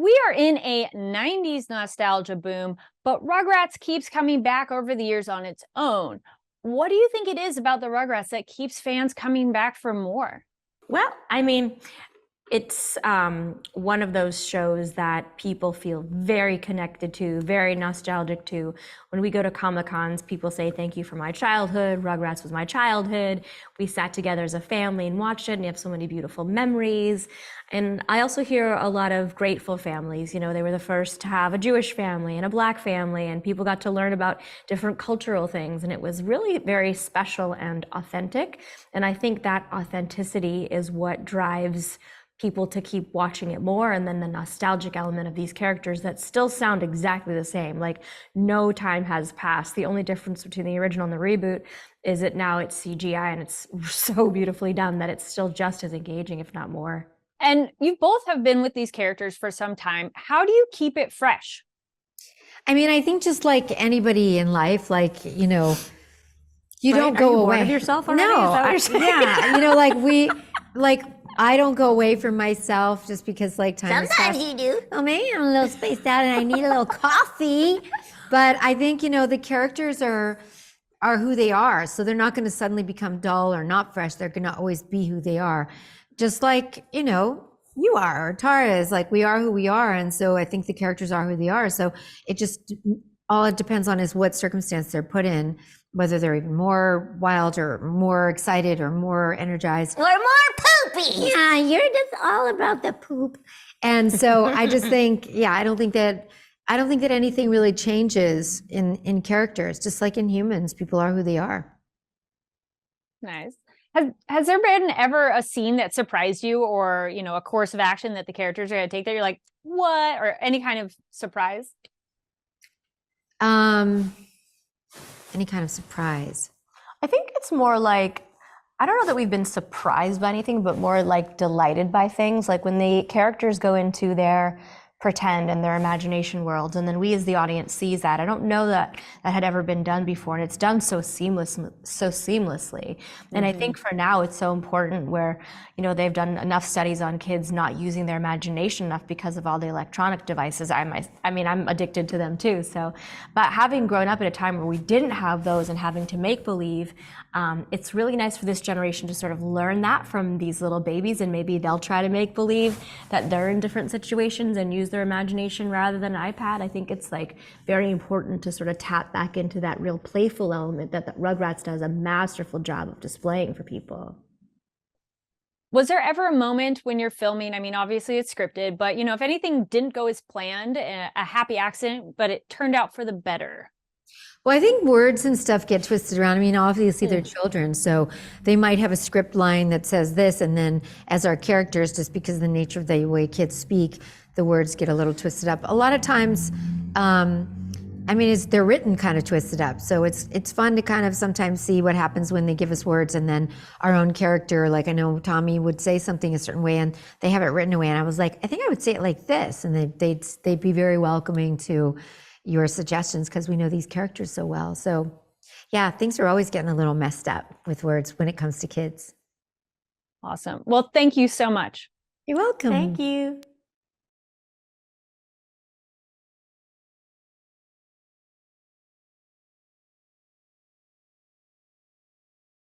We are in a 90s nostalgia boom, but Rugrats keeps coming back over the years on its own. What do you think it is about the Rugrats that keeps fans coming back for more? Well, I mean, it's one of those shows that people feel very connected to, very nostalgic to. When we go to Comic-Cons, people say, thank you for my childhood. Rugrats was my childhood. We sat together as a family and watched it, and you have so many beautiful memories. And I also hear a lot of grateful families. You know, they were the first to have a Jewish family and a Black family, and people got to learn about different cultural things. And it was really very special and authentic. And I think that authenticity is what drives people to keep watching it more. And then the nostalgic element of these characters that still sound exactly the same, like no time has passed. The only difference between the original and the reboot is that now it's CGI and it's so beautifully done that it's still just as engaging, if not more. And you both have been with these characters for some time. How do you keep it fresh? I mean, I think just like anybody in life, like, you know, you don't Are go you away. bored of yourself already? No, Is that what you're saying? yeah, you know, I don't go away from myself just because like time Sometimes you do. Oh, maybe I'm a little spaced out and I need a little coffee. But I think, you know, the characters are who they are. So they're not going to suddenly become dull or not fresh. They're going to always be who they are. Just like, you know, you are, or Tara is, like, we are who we are. And so I think the characters are who they are. So it just, all it depends on is what circumstance they're put in, whether they're even more wild or more excited or more energized. Or more poopy. Yeah, you're just all about the poop. And so I just think, yeah, I don't think that anything really changes in characters. Just like in humans, people are who they are. Nice. Has there been ever a scene that surprised you, or, you know, a course of action that the characters are going to take that you're like, what? Or any kind of surprise? Any kind of surprise. I think it's more like, I don't know that we've been surprised by anything, but more like delighted by things. Like when the characters go into their pretend and their imagination worlds, and then we as the audience sees that. I don't know that that had ever been done before, and it's done so seamlessly. And I think for now it's so important where, you know, they've done enough studies on kids not using their imagination enough because of all the electronic devices. I mean, I'm addicted to them too. So, but having grown up at a time where we didn't have those and having to make believe, it's really nice for this generation to sort of learn that from these little babies, and maybe they'll try to make believe that they're in different situations and use their imagination rather than an iPad. I think it's like very important to sort of tap back into that real playful element that the Rugrats does a masterful job of displaying for people. Was there ever a moment when you're filming, I mean, obviously it's scripted, but, you know, if anything didn't go as planned, a happy accident, but it turned out for the better? Well, I think words and stuff get twisted around. I mean, obviously they're children, so they might have a script line that says this, and then as our characters, just because of the nature of the way kids speak, the words get a little twisted up. A lot of times, I mean, they're written kind of twisted up. So it's fun to kind of sometimes see what happens when they give us words, and then our own character, like I know Tommy would say something a certain way and they have it written away, and I was like, I think I would say it like this, and they'd be very welcoming to your suggestions because we know these characters so well. So yeah, things are always getting a little messed up with words when it comes to kids. Awesome. Well, thank you so much. You're welcome. Thank you.